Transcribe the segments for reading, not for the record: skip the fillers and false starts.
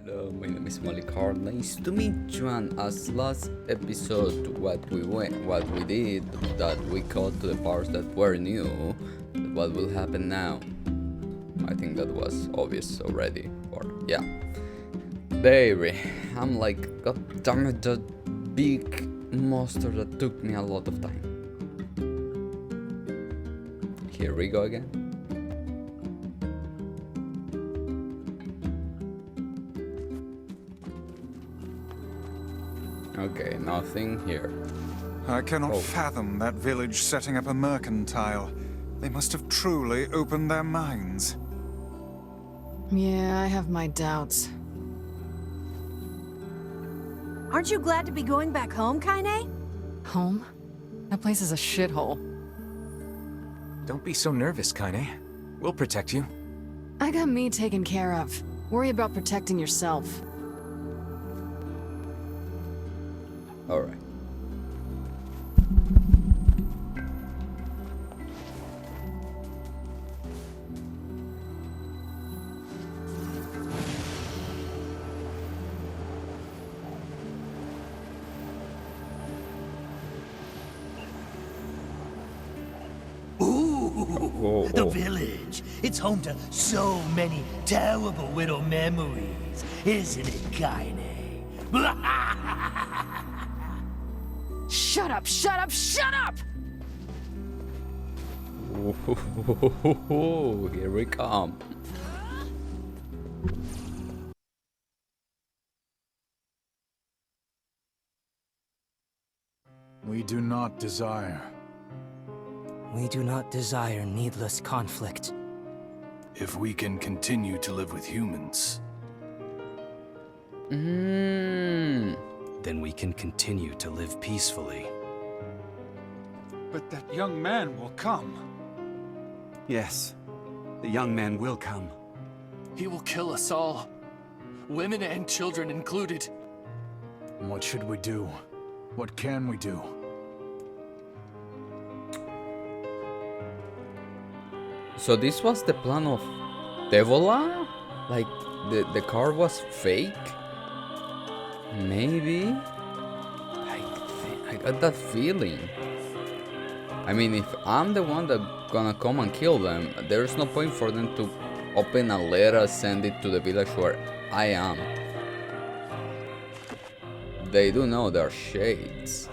Hello, my name is Malik. Nice to meet you. And as last episode, what we did, that we got to the parts that were new. What will happen now? I think that was obvious already. Or yeah, Dairy. I'm like, god damn it, that big monster that took me a lot of time. Here we go again. Okay, nothing here. I cannot fathom that village setting up a mercantile. They must have truly opened their minds. Yeah, I have my doubts. Aren't you glad to be going back home, Kaine? Home? That place is a shithole. Don't be so nervous, Kaine. We'll protect you. I got me taken care of. Worry about protecting yourself. Alright. The village. It's home to so many terrible widow memories, isn't it, Kaine? Shut up, shut up, shut up! Here we come. We do not desire. We do not desire needless conflict. If we can continue to live with humans, Mm. then we can continue to live peacefully. But that young man will come. Yes, the young man will come. He will kill us all. Women and children included. What should we do? What can we do? So this was the plan of Devola? Like the card was fake? Maybe? I got that feeling. I mean, if I'm the one that gonna come and kill them, there's no point for them to open a letter, send it to the village where I am. They do know they're shades,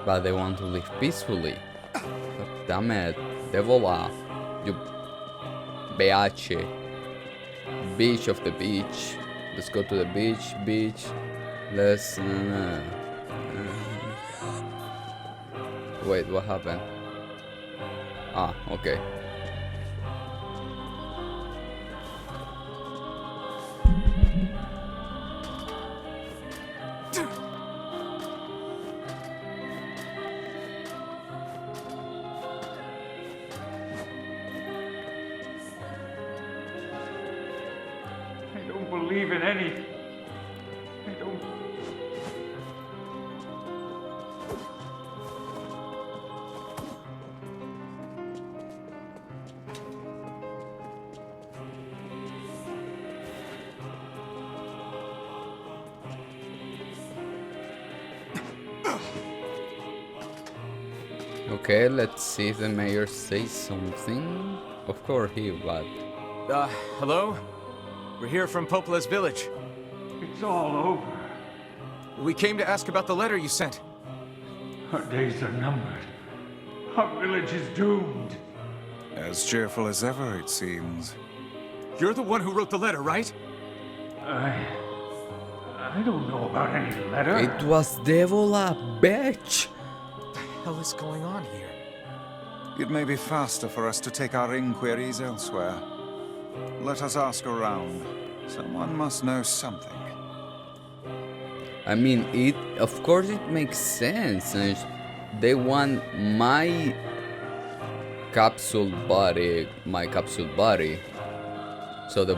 but they want to live peacefully. God damn it, Devola, you biatch, beach of the beach. Let's go to the beach. Let's. Wait, what happened? Ah, okay. I don't believe in any. I don't. Okay, let's see if the mayor says something. Of course he would. Hello? We're here from Popola's village. It's all over. We came to ask about the letter you sent. Our days are numbered. Our village is doomed. As cheerful as ever, it seems. You're the one who wrote the letter, right? I don't know about any letter. It was Devola, bitch! What the hell is going on here? It may be faster for us to take our inquiries elsewhere. Let us ask around. Someone must know something. I mean, of course it makes sense. And they want my capsule body, so the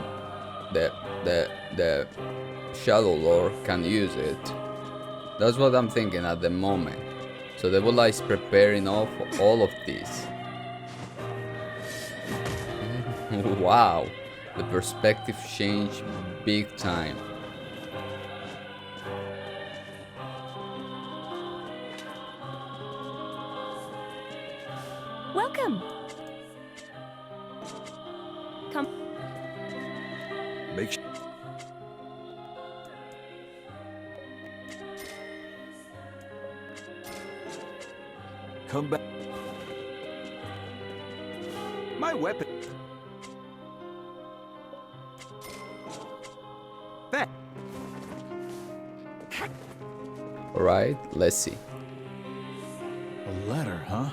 Shadow Lord can use it. That's what I'm thinking at the moment. So Devola is preparing all of this. Wow. The perspective changed big time. Welcome. Come. Make sure. Come back. My weapon. That. Alright, let's see. A letter, huh?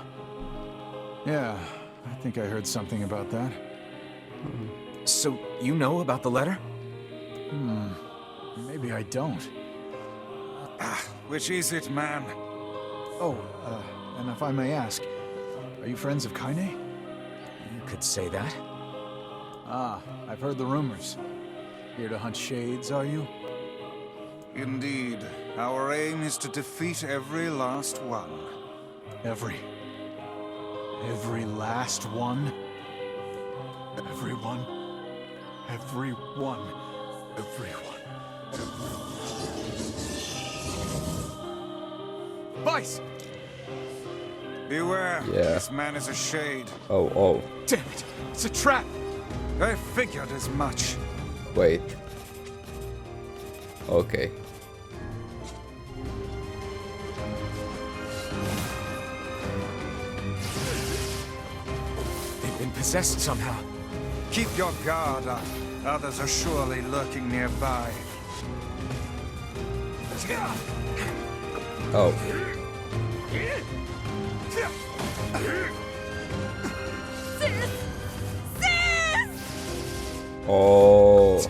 Yeah, I think I heard something about that. So, you know about the letter? Maybe I don't. Which is it, man? Oh, and if I may ask, are you friends of Kaine? You could say that. Ah, I've heard the rumors. Here to hunt shades, are you? Indeed. Our aim is to defeat every last one. Every last one? Everyone. Vice! Beware. Yeah. This man is a shade. Oh, Damn it! It's a trap! I figured as much. wait. Okay. They've been possessed somehow. Keep your guard up. Others are surely lurking nearby. Oh. Oh.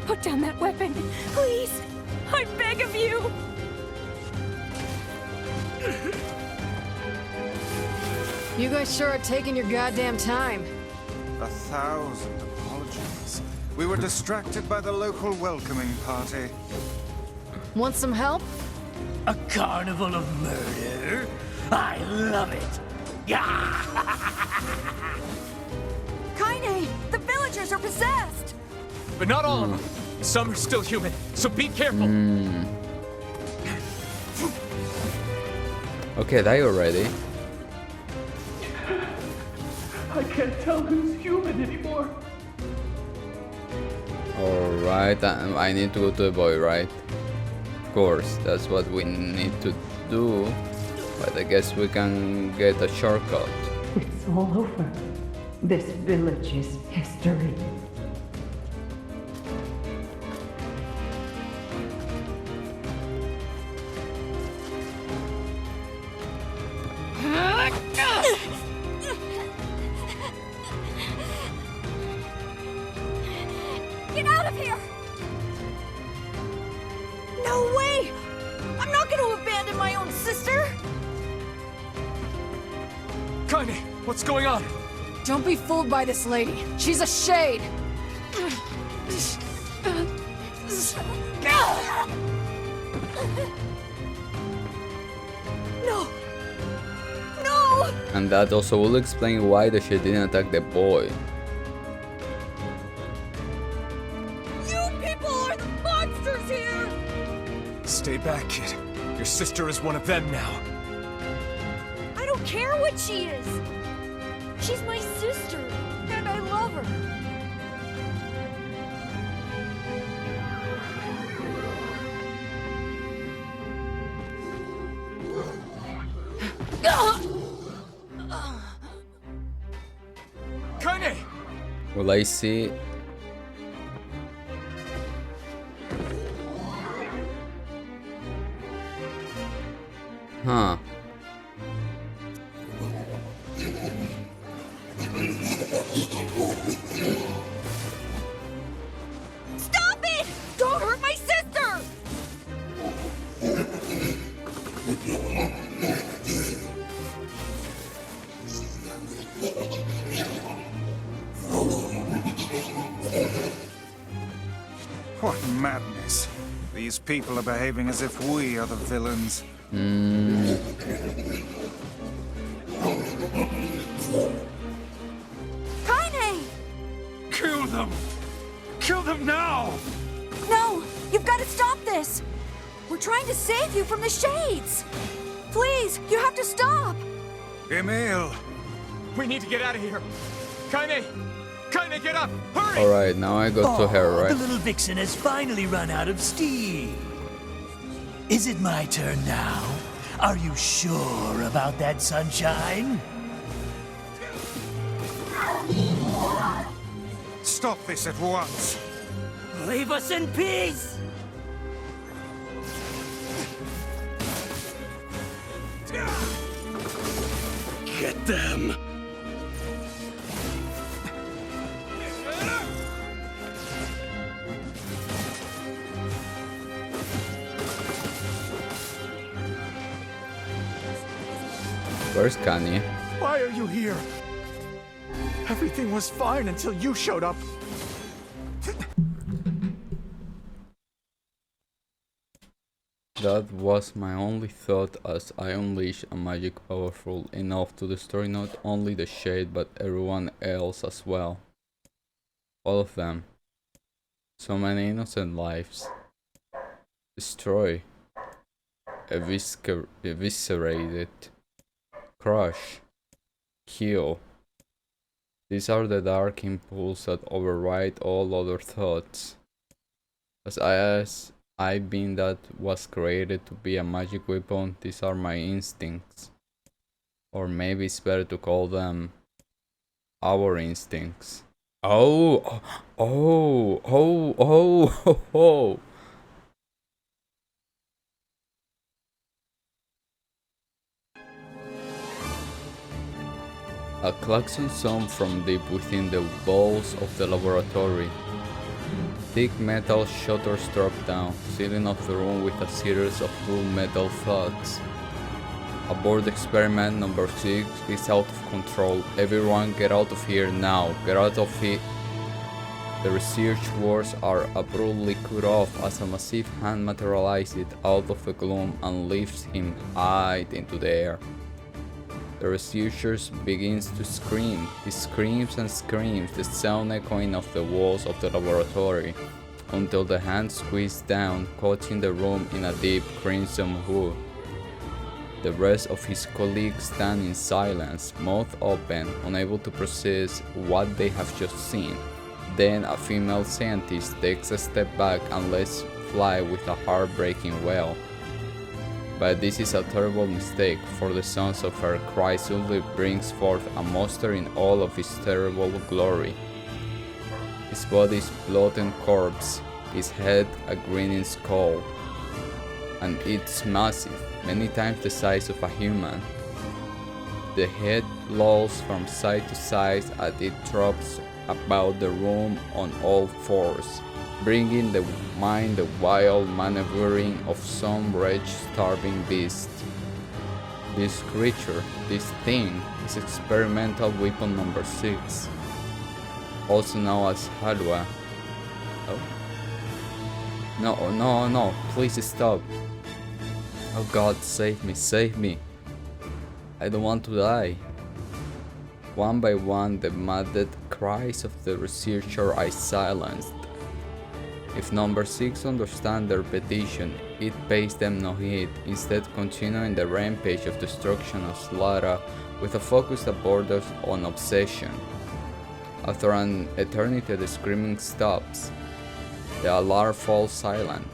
Put down that weapon, please. I beg of you. You guys sure are taking your goddamn time. 1,000 apologies. We were distracted by the local welcoming party. Want some help? A carnival of murder? I love it. Kaine, the villagers are possessed. But not all of them. Some are still human, so be careful. Okay, die already. I can't tell who's human anymore. Alright, I need to go to the boy, right? Of course, that's what we need to do. But I guess we can get a shortcut. It's all over. This village is history. Get out of here! No way! I'm not going to abandon my own sister! Kaine, what's going on? Don't be fooled by this lady. She's a shade. No! No! And that also will explain why the shit didn't attack the boy. You people are the monsters here! Stay back, kid. Your sister is one of them now. I don't care what she is! She's my sister, and I love her. Kaine! Will I see? Huh. Stop it! Don't hurt my sister! What madness. These people are behaving as if we are the villains. Kaine! Kill them! Kill them now! No! You've got to stop this! We're trying to save you from the Shades! Please, you have to stop! Emil! We need to get out of here! Kaine! Kaine, get up! Hurry! Alright, now I go to her, The right? little vixen has finally run out of steam. Is it my turn now? Are you sure about that, sunshine? Stop this at once! Leave us in peace! Get them! Where's Kaine? Why are you here? Everything was fine until you showed up. That was my only thought as I unleashed a magic powerful enough to destroy not only the Shade but everyone else as well. All of them. So many innocent lives. Destroy. Eviscerated. Crush. Kill. These are the dark impulses that override all other thoughts. As I've been that was created to be a magic weapon, these are my instincts. Or maybe it's better to call them our instincts. Oh. A klaxon sound from deep within the walls of the laboratory. Thick metal shutters drop down, sealing off the room with a series of blue metal thuds. Aboard experiment number 6 is out of control. Everyone get out of here now. Get out of here. The research words are abruptly cut off as a massive hand materializes out of the gloom and lifts him high into the air. The researcher begins to scream. He screams and screams, the sound echoing off the walls of the laboratory, until the hand squeezes down, coating the room in a deep crimson hue. The rest of his colleagues stand in silence, mouth open, unable to process what they have just seen. Then a female scientist takes a step back and lets fly with a heartbreaking wail. But this is a terrible mistake, for the sounds of her cry suddenly brings forth a monster in all of his terrible glory. His body is bloated corpse, his head a grinning skull, and it's massive, many times the size of a human. The head lolls from side to side as it drops about the room on all fours, bringing the mind the wild maneuvering of some wretched starving beast. This creature, this thing, is experimental weapon number 6, also known as Halwa. Oh. No, please stop. Oh God, save me, save me. I don't want to die. One by one, the maddened cries of the researcher are silenced. If number 6 understands their petition, it pays them no heed, instead continuing the rampage of destruction and slaughter with a focus that borders on obsession. After an eternity, the screaming stops. The alarm falls silent,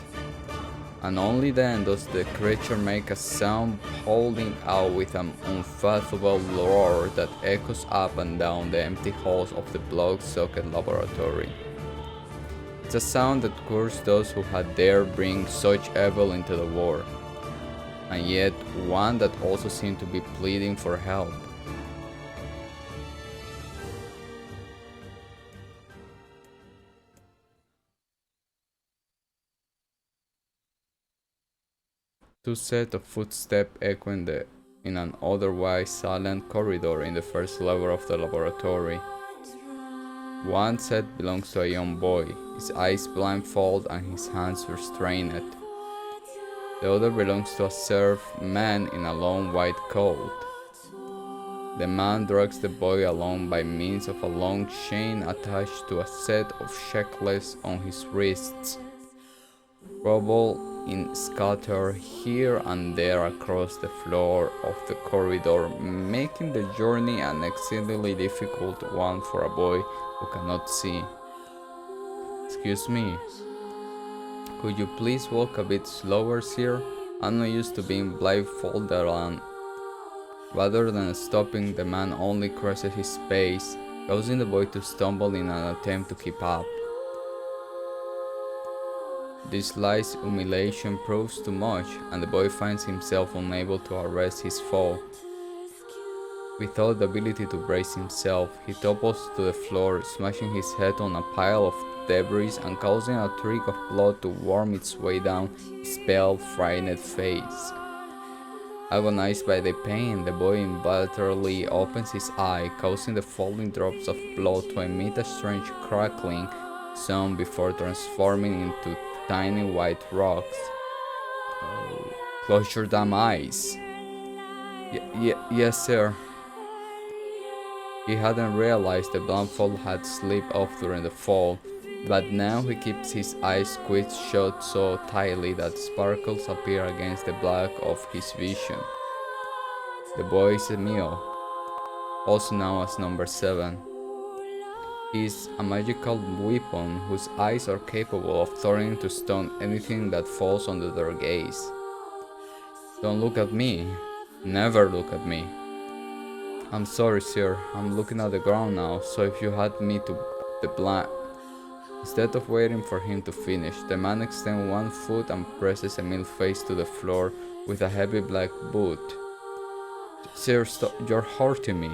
and only then does the creature make a sound, holding out with an unfathomable roar that echoes up and down the empty halls of the blood-soaked laboratory. It's a sound that cursed those who had dared bring such evil into the world, and yet one that also seemed to be pleading for help. Two sets of footsteps echoing in an otherwise silent corridor in the first level of the laboratory. One set belongs to a young boy, his eyes blindfolded and his hands restrained. The other belongs to a serf man in a long white coat. The man drags the boy along by means of a long chain attached to a set of shackles on his wrists. Rubble is scattered here and there across the floor of the corridor, making the journey an exceedingly difficult one for a boy who cannot see. Excuse me, could you please walk a bit slower, sir? I'm not used to being blindfolded, and rather than stopping, the man only crosses his pace, causing the boy to stumble in an attempt to keep up. This slight humiliation proves too much, and the boy finds himself unable to arrest his fall. Without the ability to brace himself, he topples to the floor, smashing his head on a pile of debris and causing a streak of blood to worm its way down his pale, frightened face. Agonized by the pain, the boy involuntarily opens his eye, causing the falling drops of blood to emit a strange crackling sound before transforming into tiny white rocks. Oh. Close your damn eyes. Yes, sir. He hadn't realized the blindfold had slipped off during the fall, but now he keeps his eyes squeezed shut so tightly that sparkles appear against the black of his vision. The boy is Emil, also known as Number 7. He is a magical weapon whose eyes are capable of turning to stone anything that falls under their gaze. Don't look at me. Never look at me. I'm sorry, sir. I'm looking at the ground now, so if you had me to the blind... Instead of waiting for him to finish, the man extends one foot and presses Emil's face to the floor with a heavy black boot. Sir, stop. You're hurting me.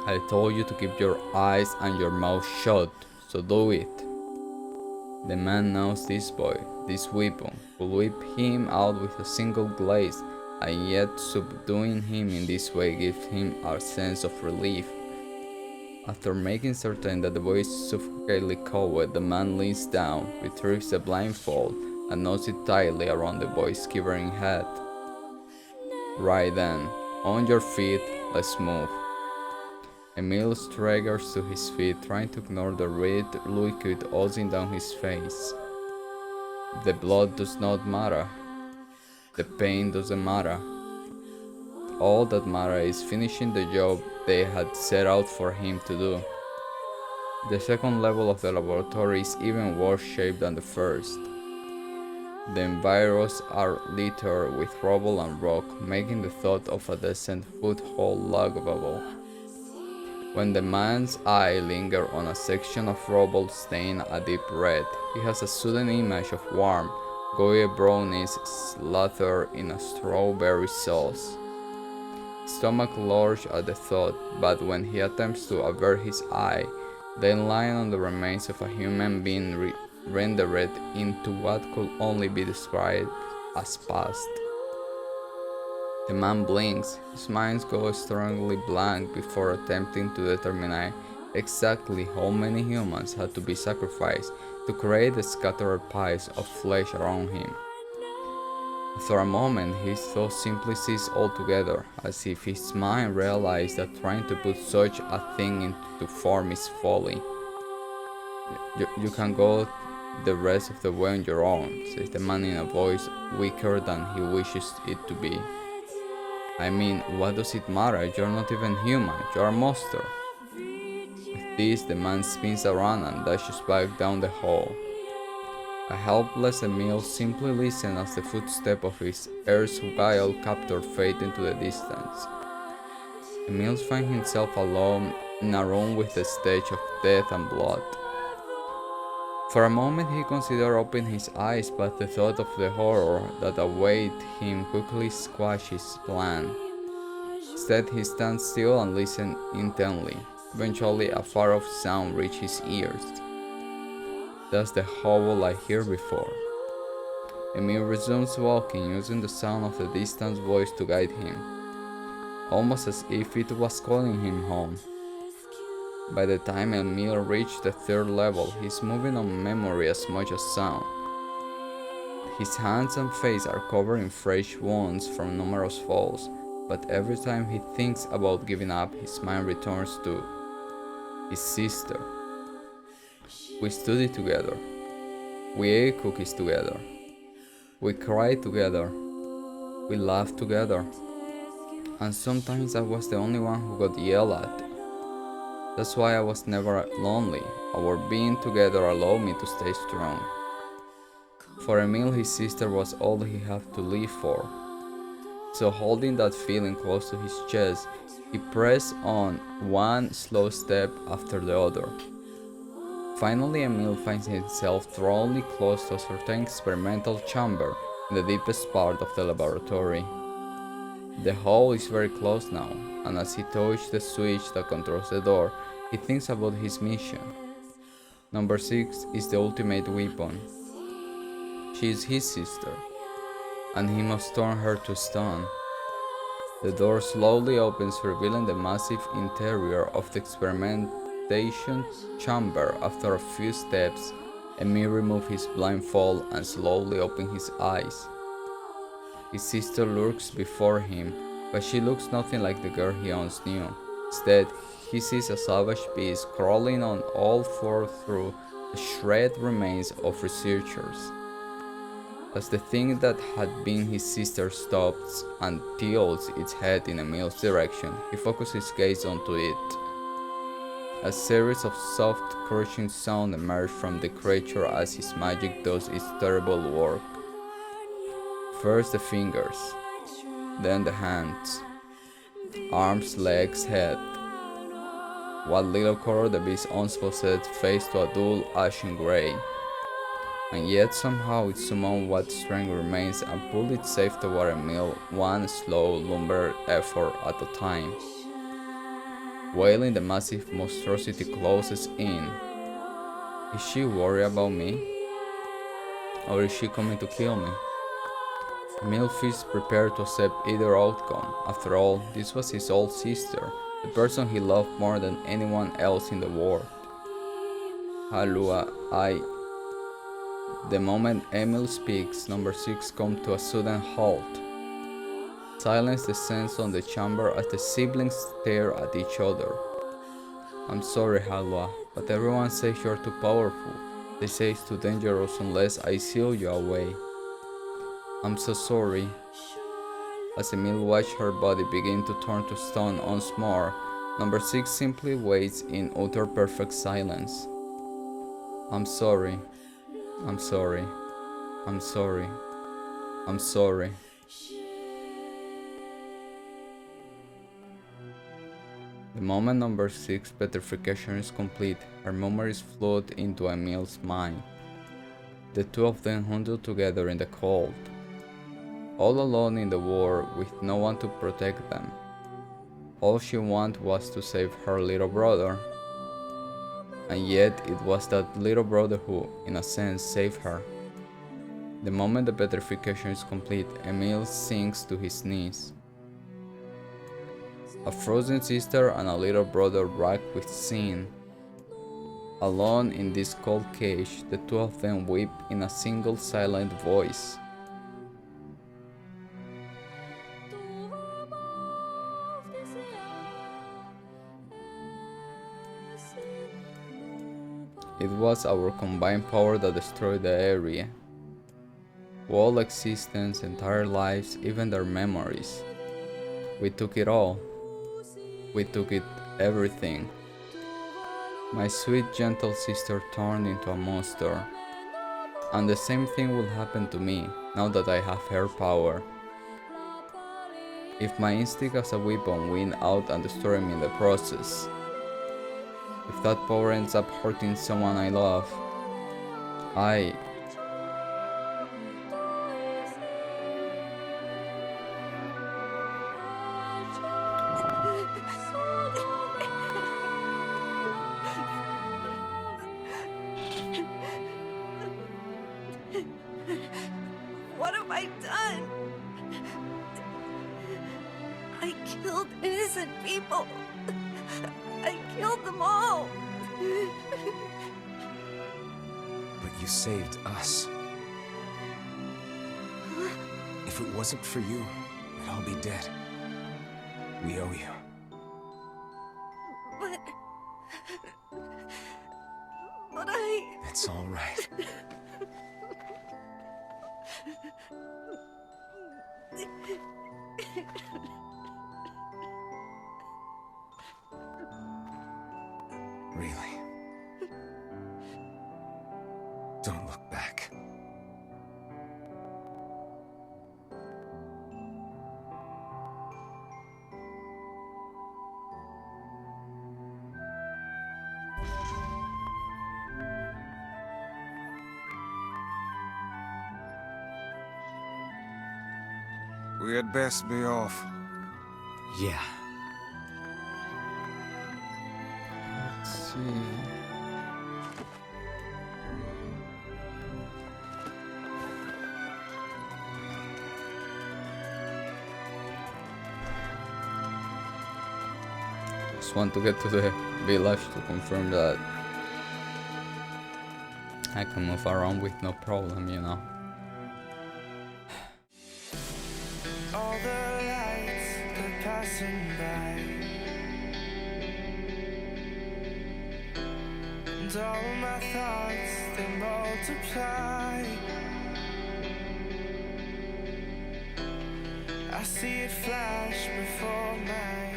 I told you to keep your eyes and your mouth shut, so do it. The man knows this boy, this weapon, will whip him out with a single glaze, and yet subduing him in this way gives him a sense of relief. After making certain that the boy is sufficiently covered, the man leans down, retrieves the blindfold, and knots it tightly around the boy's quivering head. Right then, on your feet, let's move. Emil staggers to his feet, trying to ignore the red liquid oozing down his face. The blood does not matter. The pain doesn't matter. All that matters is finishing the job they had set out for him to do. The second level of the laboratory is even worse shaped than the first. The environs are littered with rubble and rock, making the thought of a decent foothold laughable. When the man's eye lingers on a section of rubble stained a deep red, he has a sudden image of warm, gooey brownies slathered in a strawberry sauce. His stomach lurches at the thought, but when he attempts to avert his eye, then lying on the remains of a human being rendered into what could only be described as past. The man blinks, his mind goes strangely blank before attempting to determine exactly how many humans had to be sacrificed to create the scattered piles of flesh around him. After a moment, his thoughts simply cease altogether, as if his mind realized that trying to put such a thing into form is folly. You can go the rest of the way on your own, says the man in a voice weaker than he wishes it to be. I mean, what does it matter? You're not even human, you're a monster. With this, the man spins around and dashes back down the hall. A helpless Emil simply listens as the footsteps of his erstwhile captor fade into the distance. Emil finds himself alone in a room with the stench of death and blood. For a moment he considered opening his eyes, but the thought of the horror that awaited him quickly squashed his plan. Instead, he stands still and listens intently. Eventually, a far-off sound reaches his ears. That's the howl I heard before. Emil resumes walking, using the sound of the distant voice to guide him, almost as if it was calling him home. By the time Emil reached the 3rd level, he's moving on memory as much as sound. His hands and face are covered in fresh wounds from numerous falls, but every time he thinks about giving up, his mind returns to his sister. We studied together. We ate cookies together. We cried together. We laughed together. And sometimes I was the only one who got yelled at. That's why I was never lonely. Our being together allowed me to stay strong. For Emil, his sister was all he had to live for. So holding that feeling close to his chest, he pressed on one slow step after the other. Finally, Emil finds himself thoroughly close to a certain experimental chamber in the deepest part of the laboratory. The hall is very close now, and as he touches the switch that controls the door, he thinks about his mission. Number 6 is the ultimate weapon. She is his sister, and he must turn her to stone. The door slowly opens, revealing the massive interior of the experimentation chamber. After a few steps, Emil removes his blindfold and slowly opens his eyes. His sister lurks before him, but she looks nothing like the girl he once knew. Instead, he sees a savage beast crawling on all fours through the shredded remains of researchers. As the thing that had been his sister stops and tilts its head in Emil's direction, he focuses his gaze onto it. A series of soft, crushing sounds emerge from the creature as his magic does its terrible work. First the fingers, then the hands, arms, legs, head. What little color the beast's unpossessed face to a dull ashen gray. And yet somehow it summoned what strength remains and pulled it safe toward Emil, one slow, lumber effort at a time. Wailing, the massive monstrosity closes in. Is she worried about me? Or is she coming to kill me? Emil feels prepared to accept either outcome. After all, this was his old sister, the person he loved more than anyone else in the world. Halua, The moment Emil speaks, number 6 comes to a sudden halt. Silence descends on the chamber as the siblings stare at each other. I'm sorry, Halua, but everyone says you're too powerful. They say it's too dangerous unless I seal you away. I'm so sorry. As Emil watched her body begin to turn to stone once more, number 6 simply waits in utter perfect silence. I'm sorry. I'm sorry. I'm sorry. I'm sorry. The moment number 6 petrification is complete, her memories flood into Emil's mind. The two of them huddled together in the cold, all alone in the world with no one to protect them. All she wanted was to save her little brother. And yet it was that little brother who, in a sense, saved her. The moment the petrification is complete, Emil sinks to his knees. A frozen sister and a little brother racked with sin. Alone in this cold cage, the two of them weep in a single silent voice. It was our combined power that destroyed the area. Whole existence, entire lives, even their memories. We took it all. We took it everything. My sweet gentle sister turned into a monster. And the same thing will happen to me, now that I have her power. If my instinct as a weapon win out and destroy me in the process. If that power ends up hurting someone I love, What have I done? I killed innocent people. I killed them all. But you saved us. If it wasn't for you, we'd all be dead. We owe you. But I... It's all right. Really? Don't look back. We had best be off. Yeah. Let's see. Just want to get to the village to confirm that I can move around with no problem, you know. All the lights, they're passing by, and all my thoughts, they multiply. I see it flash before my